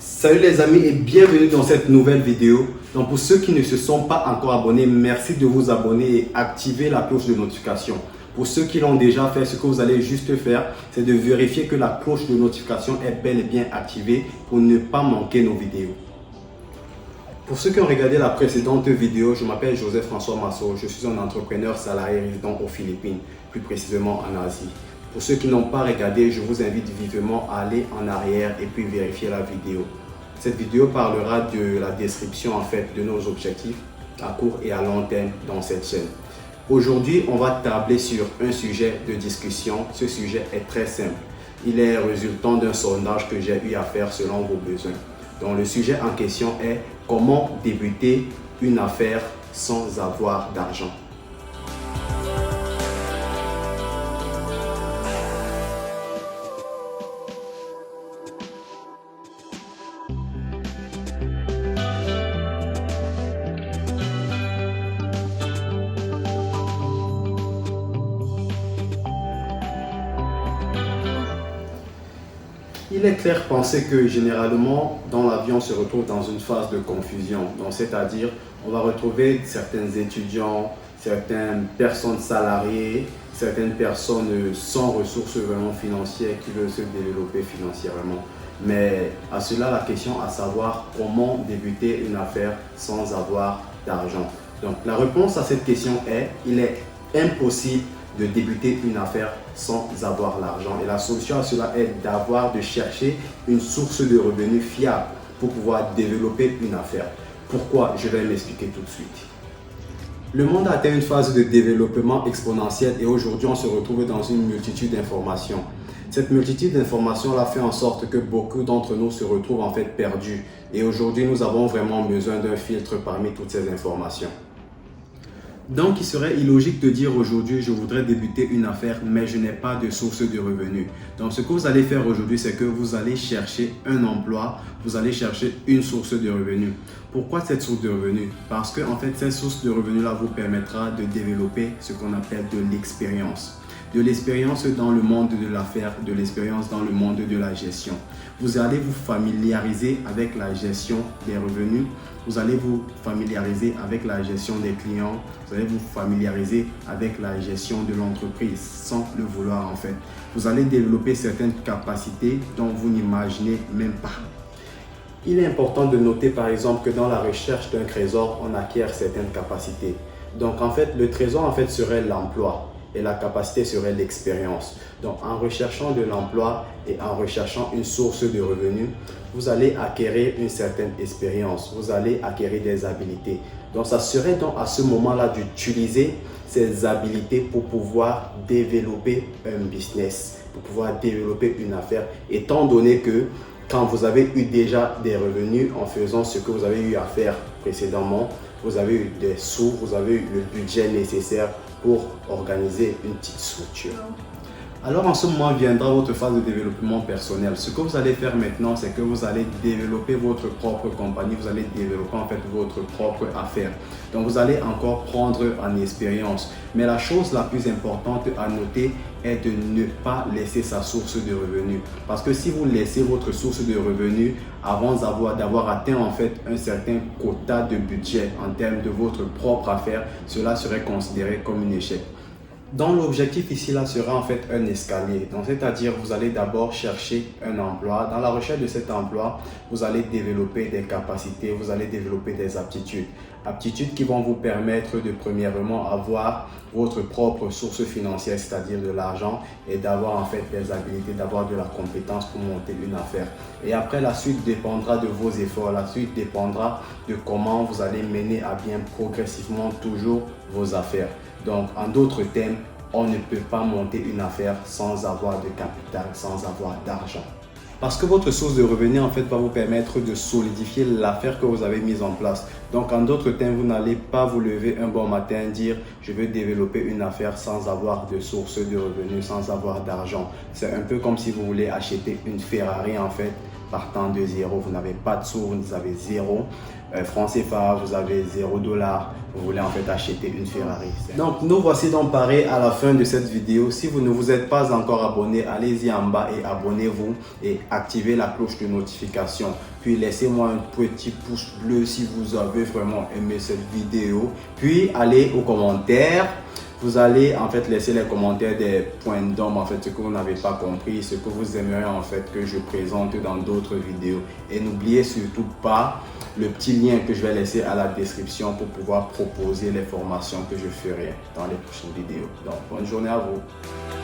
Salut les amis et bienvenue dans cette nouvelle vidéo. Donc pour ceux qui ne se sont pas encore abonnés, merci de vous abonner et activer la cloche de notification. Pour ceux qui l'ont déjà fait, ce que vous allez juste faire, c'est de vérifier que la cloche de notification est bel et bien activée pour ne pas manquer nos vidéos. Pour ceux qui ont regardé la précédente vidéo, je m'appelle Joseph François Masso. Je suis un entrepreneur salarié résident aux Philippines, plus précisément en Asie. Pour ceux qui n'ont pas regardé, je vous invite vivement à aller en arrière et puis vérifier la vidéo. Cette vidéo parlera de la description de nos objectifs à court et à long terme dans cette chaîne. Aujourd'hui, on va tabler sur un sujet de discussion. Ce sujet est très simple. Il est résultant d'un sondage que j'ai eu à faire selon vos besoins. Donc le sujet en question est comment débuter une affaire sans avoir d'argent. Il est clair penser que généralement, dans la vie, on se retrouve dans une phase de confusion. Donc, c'est-à-dire, on va retrouver certains étudiants, certaines personnes salariées, certaines personnes sans ressources vraiment financières qui veulent se développer financièrement. Mais à cela, la question à savoir comment débuter une affaire sans avoir d'argent. Donc, la réponse à cette question est, il est impossible de débuter une affaire sans avoir l'argent. Et la solution à cela est de chercher une source de revenus fiable pour pouvoir développer une affaire. Pourquoi? Je vais m'expliquer tout de suite. Le monde a atteint une phase de développement exponentiel et aujourd'hui on se retrouve dans une multitude d'informations. Cette multitude d'informations a fait en sorte que beaucoup d'entre nous se retrouvent perdus. Et aujourd'hui nous avons vraiment besoin d'un filtre parmi toutes ces informations. Donc, il serait illogique de dire aujourd'hui, je voudrais débuter une affaire, mais je n'ai pas de source de revenus. Donc, ce que vous allez faire aujourd'hui, c'est que vous allez chercher un emploi, vous allez chercher une source de revenus. Pourquoi cette source de revenus? Parce que, cette source de revenus-là vous permettra de développer ce qu'on appelle de l'expérience. De l'expérience dans le monde de l'affaire, de l'expérience dans le monde de la gestion. Vous allez vous familiariser avec la gestion des revenus, vous allez vous familiariser avec la gestion des clients, vous allez vous familiariser avec la gestion de l'entreprise sans le vouloir Vous allez développer certaines capacités dont vous n'imaginez même pas. Il est important de noter par exemple que dans la recherche d'un trésor, on acquiert certaines capacités. Donc le trésor serait l'emploi. Et la capacité serait l'expérience. Donc, en recherchant de l'emploi et en recherchant une source de revenus, vous allez acquérir une certaine expérience, vous allez acquérir des habilités. Donc, ça serait donc à ce moment-là d'utiliser ces habilités pour pouvoir développer un business, pour pouvoir développer une affaire, étant donné que quand vous avez eu déjà des revenus en faisant ce que vous avez eu à faire précédemment, vous avez eu des sous, vous avez eu le budget nécessaire pour organiser une petite structure. Alors en ce moment viendra votre phase de développement personnel. Ce que vous allez faire maintenant, c'est que vous allez développer votre propre compagnie, vous allez développer votre propre affaire. Donc vous allez encore prendre en expérience. Mais la chose la plus importante à noter est de ne pas laisser sa source de revenus. Parce que si vous laissez votre source de revenus avant d'avoir atteint un certain quota de budget en termes de votre propre affaire, cela serait considéré comme un échec. Donc l'objectif ici sera un escalier. Donc c'est-à-dire vous allez d'abord chercher un emploi. Dans la recherche de cet emploi, vous allez développer des capacités, vous allez développer des aptitudes. Aptitudes qui vont vous permettre de premièrement avoir votre propre source financière, c'est-à-dire de l'argent, et d'avoir des habilités, d'avoir de la compétence pour monter une affaire. Et après, la suite dépendra de vos efforts, la suite dépendra de comment vous allez mener à bien progressivement toujours vos affaires. Donc, en d'autres termes, on ne peut pas monter une affaire sans avoir de capital, sans avoir d'argent. Parce que votre source de revenus va vous permettre de solidifier l'affaire que vous avez mise en place. Donc en d'autres termes, vous n'allez pas vous lever un bon matin et dire je veux développer une affaire sans avoir de source de revenus, sans avoir d'argent. C'est un peu comme si vous voulez acheter une Ferrari partant de zéro, vous n'avez pas de sous, vous avez zéro francs CFA, vous avez $0, vous voulez en fait acheter une Ferrari. Donc nous voici donc parés à la fin de cette vidéo. Si vous ne vous êtes pas encore abonné, allez-y en bas et abonnez-vous et activez la cloche de notification. Puis laissez-moi un petit pouce bleu si vous avez vraiment aimé cette vidéo. Puis allez aux commentaires. Vous allez en fait laisser les commentaires des points d'ombre, en fait ce que vous n'avez pas compris, ce que vous aimeriez en fait que je présente dans d'autres vidéos. Et n'oubliez surtout pas le petit lien que je vais laisser à la description pour pouvoir proposer les formations que je ferai dans les prochaines vidéos. Donc bonne journée à vous.